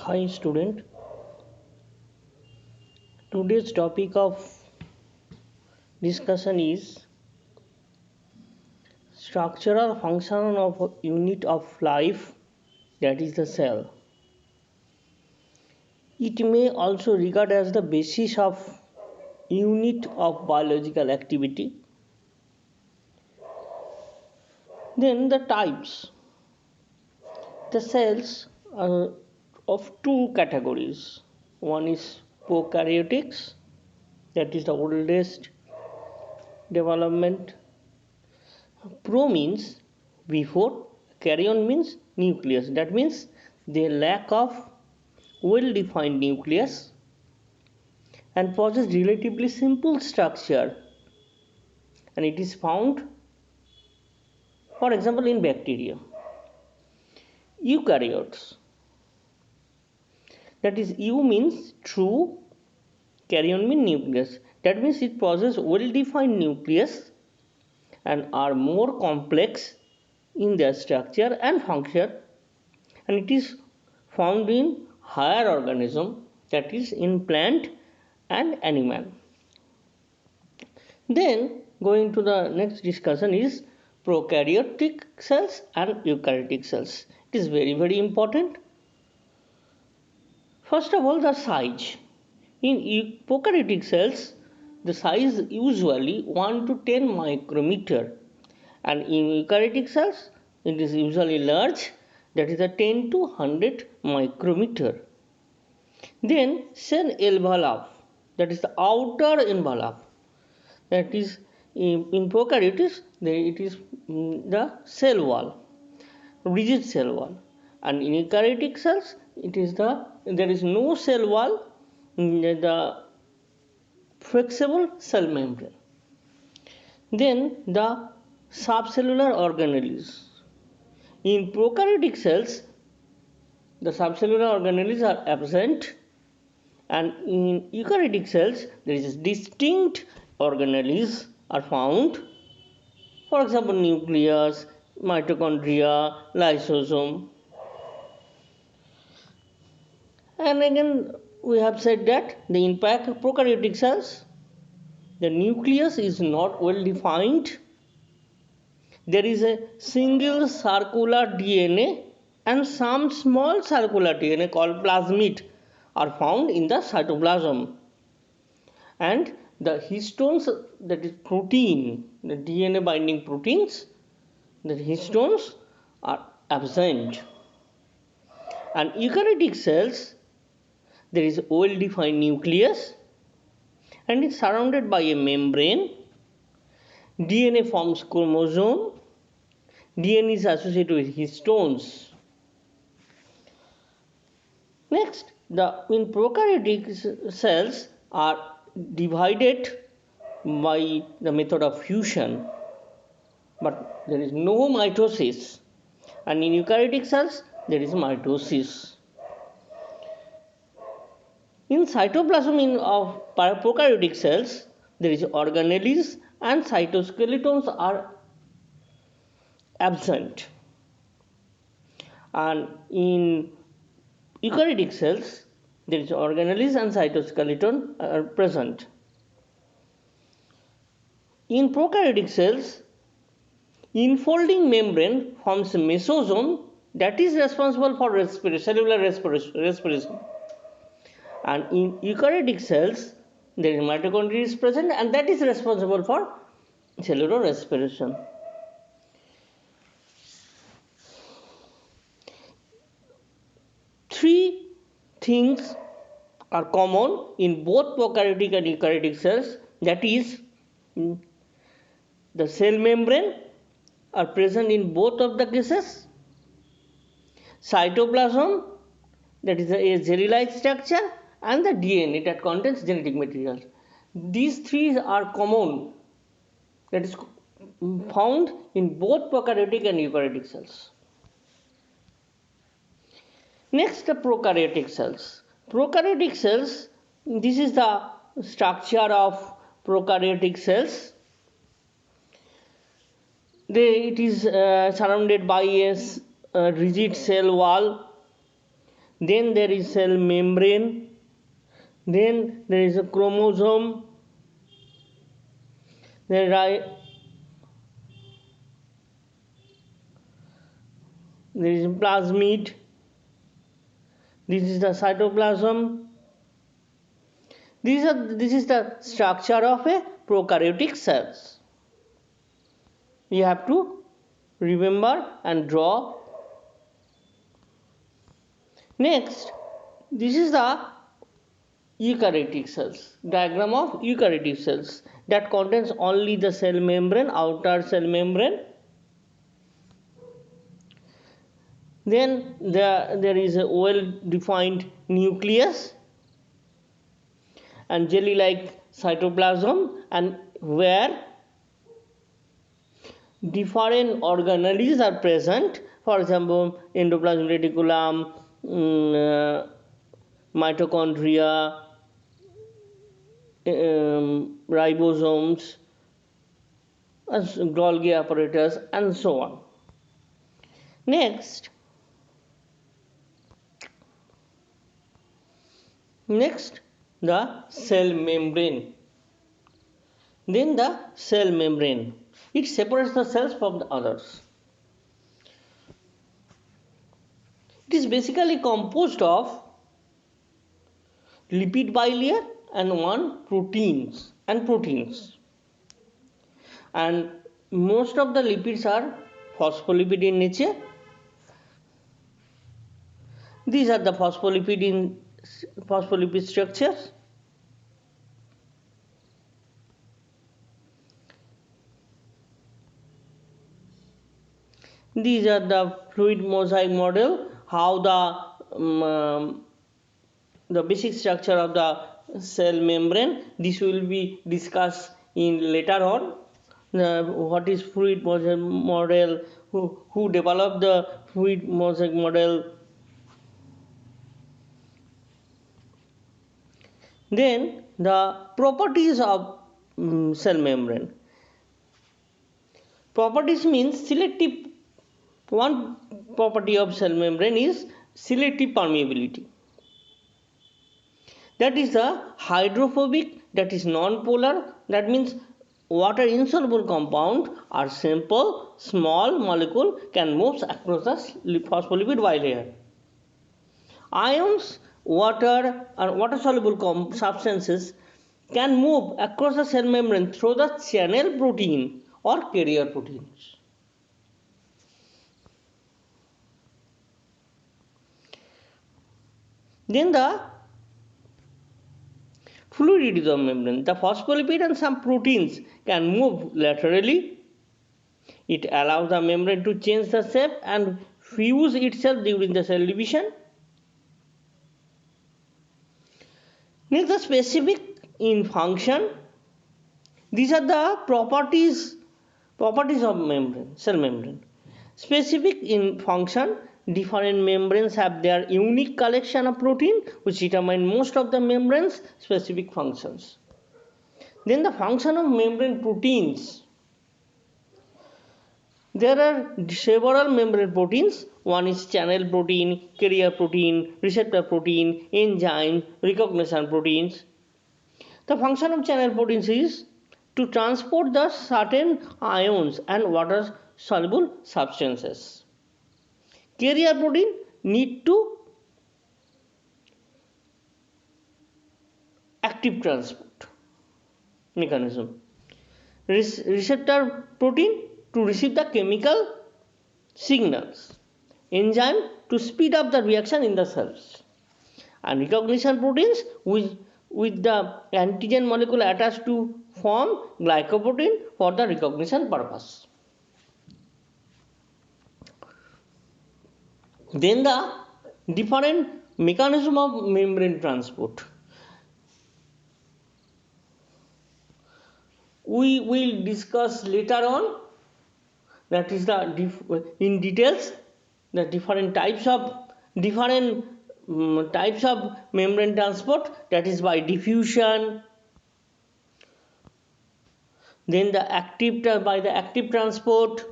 Hi student, today's topic of discussion is structural function of a unit of life, that is the cell. It may also regard as the basis of unit of biological activity. Then the types. The cells are of two categories. One is prokaryotics, that is the oldest development. Pro means before, karyon means nucleus. That means the lack of well defined nucleus and possess relatively simple structure, and it is found, for example, in bacteria. Eukaryotes, that is eu means true, karyon means nucleus. That means it possesses well defined nucleus and are more complex in their structure and function, and it is found in higher organism, that is in plant and animal. Then going to the next discussion is prokaryotic cells and eukaryotic cells. It is very important. First of all, the size. In prokaryotic cells, the size is usually 1 to 10 micrometer, and in eukaryotic cells it is usually large, that is a 10 to 100 micrometer. Then cell envelope, that is the outer envelope, that is in prokaryotes it is the cell wall, rigid cell wall, and in eukaryotic cells it is there is no cell wall, the flexible cell membrane. Then the subcellular organelles. In prokaryotic cells, the subcellular organelles are absent, and in eukaryotic cells, there is distinct organelles are found. For example, nucleus, mitochondria, lysosome. And again, we have said that the impact of prokaryotic cells, the nucleus is not well defined. There is a single circular DNA and some small circular DNA called plasmid are found in the cytoplasm, and the histones, that is protein, the DNA binding proteins, the histones are absent. And eukaryotic cells, there is well defined nucleus and is surrounded by a membrane. DNA forms chromosome. DNA is associated with histones. Next, the in prokaryotic cells are divided by the method of fusion, but there is no mitosis, and in eukaryotic cells there is mitosis. In cytoplasm of prokaryotic cells, there is organelles and cytoskeletons are absent, and in eukaryotic cells, there is organelles and cytoskeleton are present. In prokaryotic cells, enfolding membrane forms a mesosome that is responsible for cellular respiration. And in eukaryotic cells, there is mitochondria is present, and that is responsible for cellular respiration. Three things are common in both prokaryotic and eukaryotic cells, that is the cell membrane are present in both of the cases, cytoplasm, that is a jelly-like structure, and the DNA that contains genetic materials. These three are common, that is found in both prokaryotic and eukaryotic cells. Next, the prokaryotic cells. Prokaryotic cells, this is the structure of prokaryotic cells. It is surrounded by a rigid cell wall. Then there is cell membrane. Then there is a chromosome. Then there is plasmid. This is the cytoplasm. This is the structure of a prokaryotic cells. You have to remember and draw. Next, this is the eukaryotic cells. Diagram of eukaryotic cells that contains only the cell membrane, outer cell membrane. Then there is a well-defined nucleus and jelly-like cytoplasm, and where different organelles are present. For example, endoplasmic reticulum, mitochondria, ribosomes, Golgi apparatus, and so on. Next, the cell membrane. Then the cell membrane. It separates the cells from the others. It is basically composed of lipid bilayer and proteins. And most of the lipids are phospholipid in nature. These are the phospholipid structures. These are the fluid mosaic model, how the basic structure of the cell membrane. This will be discussed in later on. What is fluid mosaic model? Who developed the fluid mosaic model? Then the properties of cell membrane. Properties means selective. One property of cell membrane is selective permeability. That is the hydrophobic, that is non-polar. That means water insoluble compound are simple, small molecule can move across the phospholipid bilayer. Ions, water and water soluble substances can move across the cell membrane through the channel protein or carrier proteins. Then the fluidity of membrane. The phospholipid and some proteins can move laterally. It allows the membrane to change the shape and fuse itself during the cell division. Next, the specific in function. These are the properties of membrane, cell membrane. Specific in function. Different membranes have their unique collection of protein which determine most of the membrane's specific functions. Then the function of membrane proteins. There are several membrane proteins. One is channel protein, carrier protein, receptor protein, enzyme, recognition proteins. The function of channel proteins is to transport the certain ions and water soluble substances. Carrier protein need to active transport mechanism. Receptor protein to receive the chemical signals. Enzyme to speed up the reaction in the cells. And recognition proteins with the antigen molecule attached to form glycoprotein for the recognition purpose. Then the different mechanism of membrane transport. We will discuss later on, that is in details, the different types of membrane transport, that is by diffusion, then by the active transport,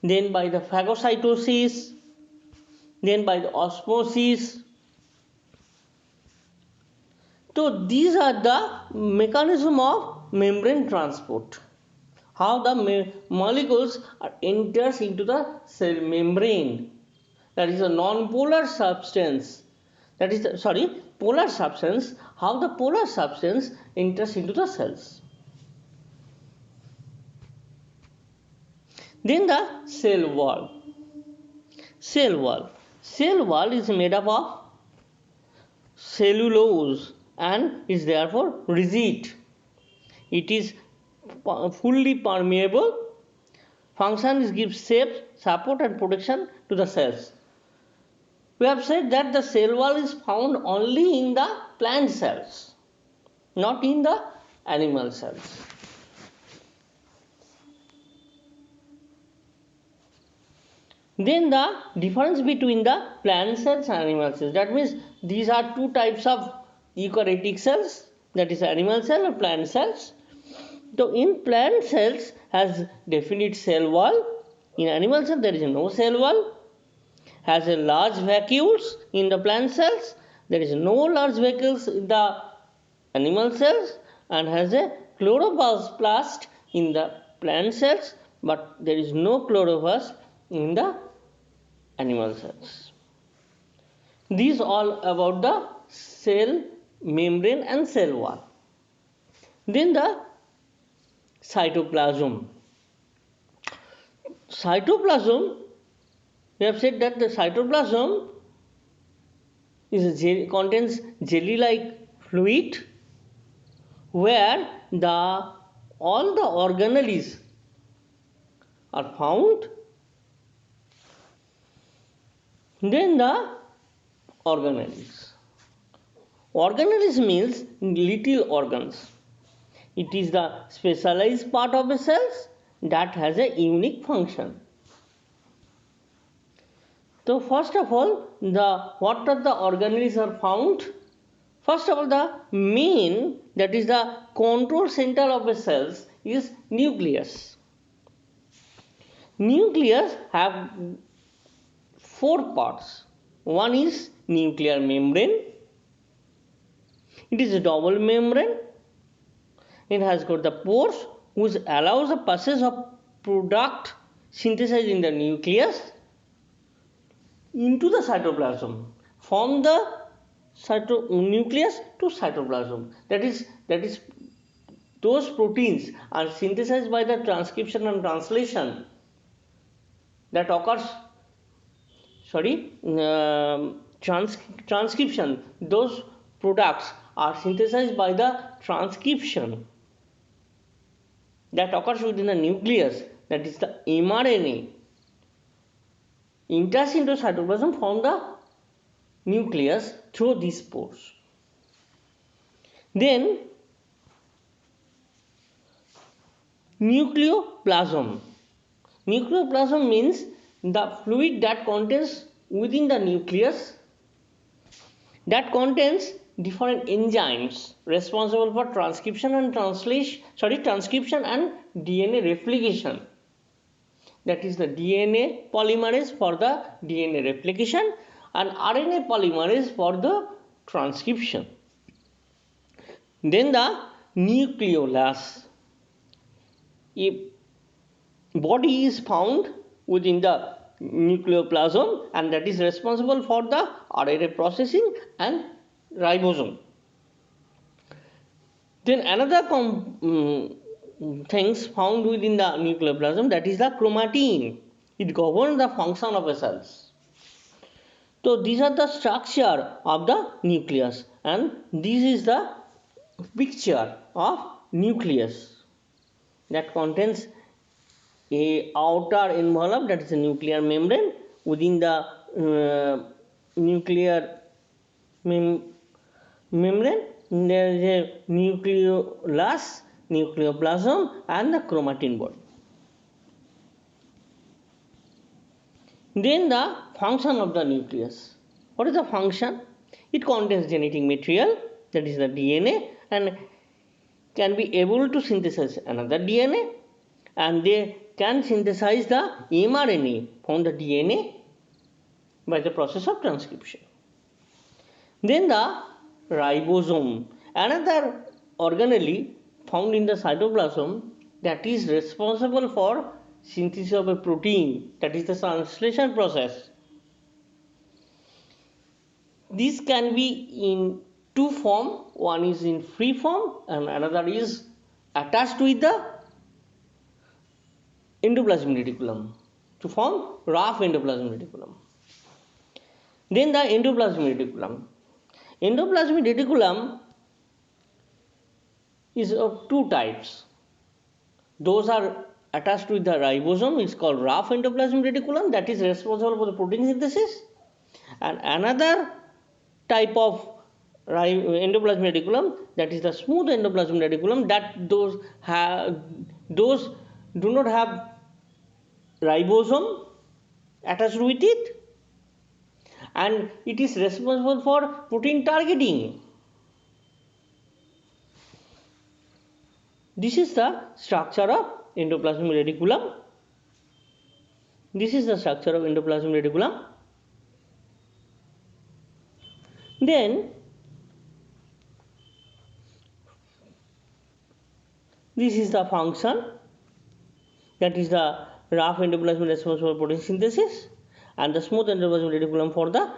then by the phagocytosis, then by the osmosis. So these are the mechanism of membrane transport. How the molecules are enters into the cell membrane. That is a non-polar substance. That is polar substance. How the polar substance enters into the cells. Then the cell wall. Cell wall. Cell wall is made up of cellulose and is therefore rigid. It is fully permeable. Function is give shape, support and protection to the cells. We have said that the cell wall is found only in the plant cells, not in the animal cells. Then the difference between the plant cells and animal cells. That means these are two types of eukaryotic cells, that is animal cell or plant cells. So in plant cells has definite cell wall. In animal cell there is no cell wall. Has a large vacuoles in the plant cells. There is no large vacuoles in the animal cells, and has a chloroplast in the plant cells, but there is no chloroplast in the animal cells. These all about the cell membrane and cell wall. Then the cytoplasm. Cytoplasm, we have said that the cytoplasm contains jelly-like fluid where all the organelles are found. Then the organelles. Organelles means little organs. It is the specialized part of the cells that has a unique function. So first of all, what are the organelles are found? First of all, the main, that is the control center of the cells, is nucleus. Nucleus have four parts. One is nuclear membrane. It is a double membrane. It has got the pores which allows the passage of product synthesized in the nucleus into the cytoplasm from the nucleus to cytoplasm. That is those proteins are synthesized by the transcription and translation that occurs. Transcription. Those products are synthesized by the transcription that occurs within the nucleus. That is the mRNA enters into cytoplasm from the nucleus through these pores. Then nucleoplasm. Nucleoplasm means the fluid that contains within the nucleus, that contains different enzymes responsible for transcription and transcription and DNA replication. That is the DNA polymerase for the DNA replication and RNA polymerase for the transcription. Then the nucleolus. A body is found within the nucleoplasm, and that is responsible for the RNA processing and ribosome. Then another things found within the nucleoplasm, that is the chromatin. It governs the function of the cells. So these are the structure of the nucleus, and this is the picture of nucleus that contains a outer envelope, that is a nuclear membrane. Within the nuclear membrane there is a nucleolus, nucleoplasm and the chromatin body. Then the function of the nucleus. What is the function? It contains genetic material, that is the DNA, and can be able to synthesize another DNA, and they can synthesize the mRNA from the DNA by the process of transcription. Then the ribosome, another organelle found in the cytoplasm that is responsible for synthesis of a protein, that is the translation process. This can be in two form, one is in free form and another is attached with the endoplasmic reticulum to form rough endoplasmic reticulum. Then the endoplasmic reticulum. Endoplasmic reticulum is of two types. Those are attached with the ribosome, is called rough endoplasmic reticulum, that is responsible for the protein synthesis, and another type of endoplasmic reticulum, that is the smooth endoplasmic reticulum, that those do not have ribosome attached with it, and it is responsible for protein targeting. This is the structure of endoplasmic reticulum. This is the structure of endoplasmic reticulum. Then this is the function, that is the rough endoplasm responsible for protein synthesis, and the smooth endoplasmic reticulum for the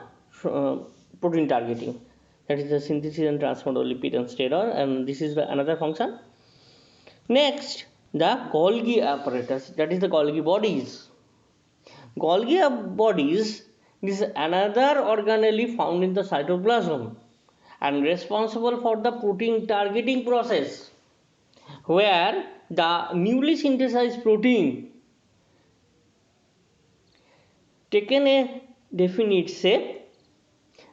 protein targeting, that is the synthesis and transport of lipid and steroid, and this is another function. Next, the Golgi apparatus, that is the Golgi bodies. Golgi bodies is another organelle found in the cytoplasm and responsible for the protein targeting process, where the newly synthesized protein taken a definite shape,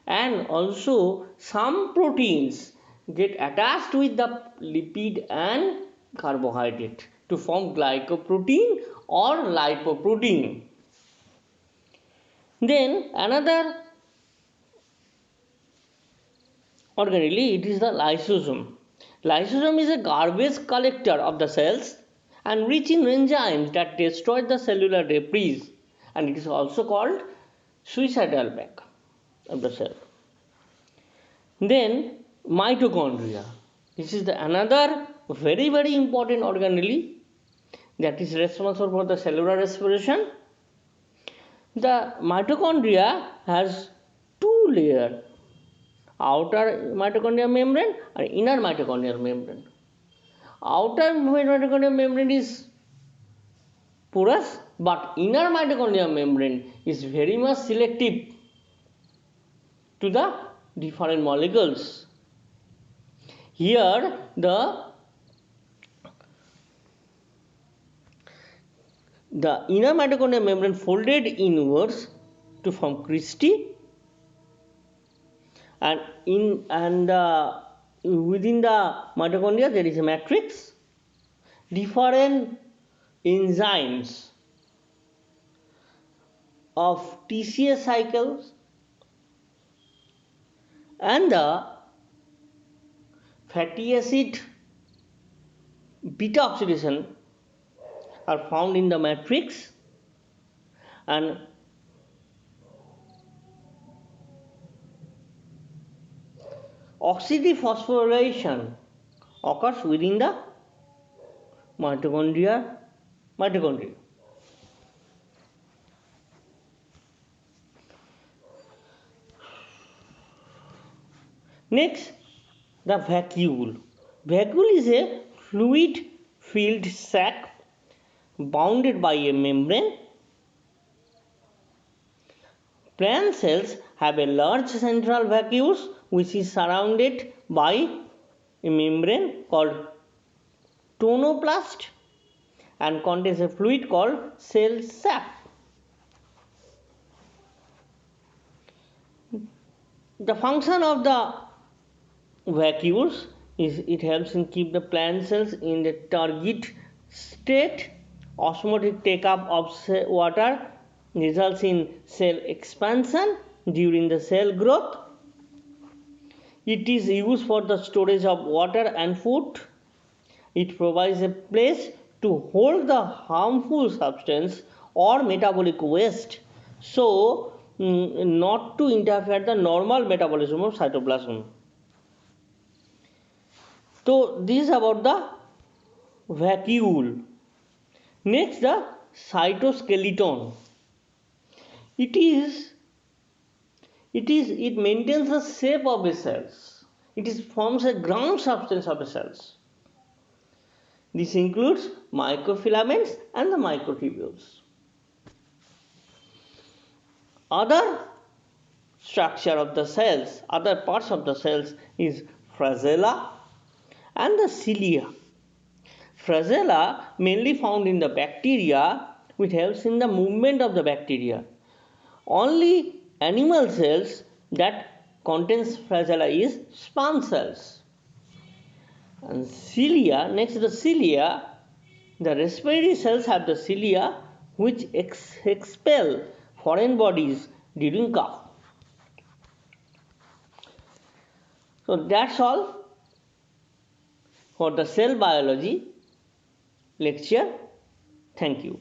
and also some proteins get attached with the lipid and carbohydrate to form glycoprotein or lipoprotein. Then another organelle, it is the lysosome. Lysosome is a garbage collector of the cells and rich in enzymes that destroy the cellular debris, and it is also called suicidal bag of the cell. Then mitochondria. This is another very important organelle that is responsible for the cellular respiration. The mitochondria has two layers, outer mitochondrial membrane and inner mitochondrial membrane. Outer mitochondrial membrane is porous, but inner mitochondrial membrane is very much selective to the different molecules. Here the inner mitochondrial membrane folded inwards to form cristae, and within the mitochondria there is a matrix. Different enzymes of TCA cycles and the fatty acid beta oxidation are found in the matrix, and oxidative phosphorylation occurs within the mitochondria. Next, the vacuole. Vacuole is a fluid filled sac bounded by a membrane. Plant cells have a large central vacuole which is surrounded by a membrane called tonoplast and contains a fluid called cell sap. The function of the vacuoles is it helps in keep the plant cells in the turgid state. Osmotic take-up of water results in cell expansion during the cell growth. It is used for the storage of water and food. It provides a place to hold the harmful substance or metabolic waste. So not to interfere the normal metabolism of cytoplasm. So this is about the vacuole. Next, the cytoskeleton. It maintains the shape of the cells. Forms a ground substance of the cells. This includes microfilaments and the microtubules. Other structure of the cells, other parts of the cells is flagella and the cilia. Flagella mainly found in the bacteria, which helps in the movement of the bacteria. Only animal cells that contains flagella is sperm cells. And cilia, next to the cilia, the respiratory cells have the cilia which expel foreign bodies during cough. So that's all for the cell biology lecture. Thank you.